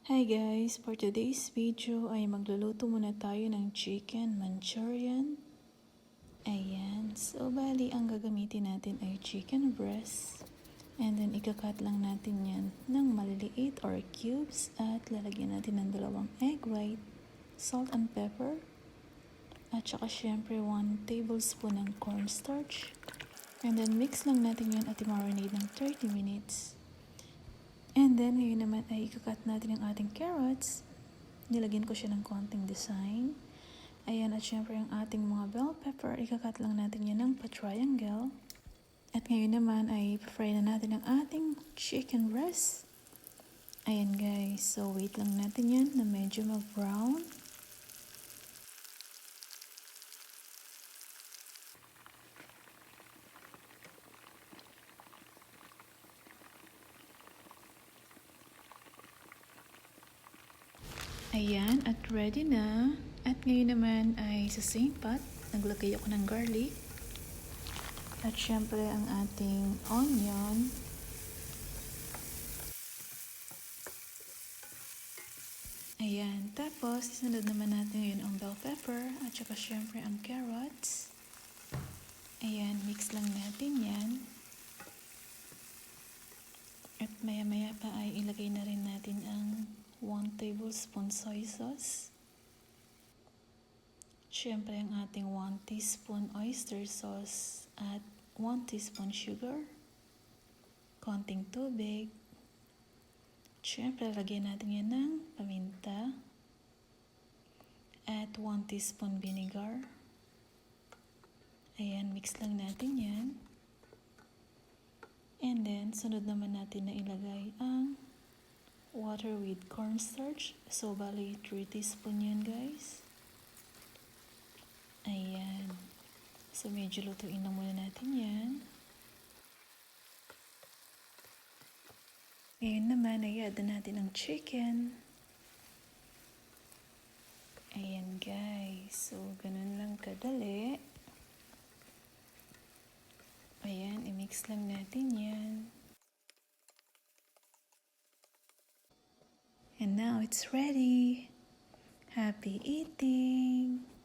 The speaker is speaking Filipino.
Hi guys! For today's video ay magluluto muna tayo ng chicken manchurian. Ayan. So, bali ang gagamitin natin ay chicken breast. And then, ikakat lang natin yan ng maliliit or cubes. At lalagyan natin ng 2 egg white, salt and pepper. At saka syempre 1 tablespoon ng cornstarch. And then, mix lang natin yan at i-marinate ng 30 minutes. And then, ngayon naman ay ikakat natin ang ating carrots. Nilagyan ko siya ng konting design. Ayan, at syempre ang ating mga bell pepper, ikakat lang natin yan ng pa-triangle. At ngayon naman ay fry na natin ang ating chicken breast. Ayan guys, so wait lang natin yan na medyo mag-brown. Ayan, at ready na. At ngayon naman ay sa same pot, naglagay ako ng garlic. At syempre ang ating onion. Ayan, tapos isunod naman natin ngayon ang bell pepper at saka syempre ang carrots. Ayan, mix lang natin yan. At maya-maya pa ay ilagay na rin natin ang 1 tablespoon soy sauce. Siyempre ang ating 1 teaspoon oyster sauce at 1 teaspoon sugar. Konting tubig. Siyempre lagyan natin yan ng paminta. At 1 teaspoon vinegar. Ayan, mix lang natin yan. And then, sunod naman natin na ilagay ang water with cornstarch. So, bali 3 teaspoon yan guys. Ayan. So, medyo lutuin na muna natin yan. Ngayon naman, i-add na natin ang chicken. Ayan guys. So, ganun lang kadali. Ayan, i-mix lang natin yan. And now it's ready. Happy eating!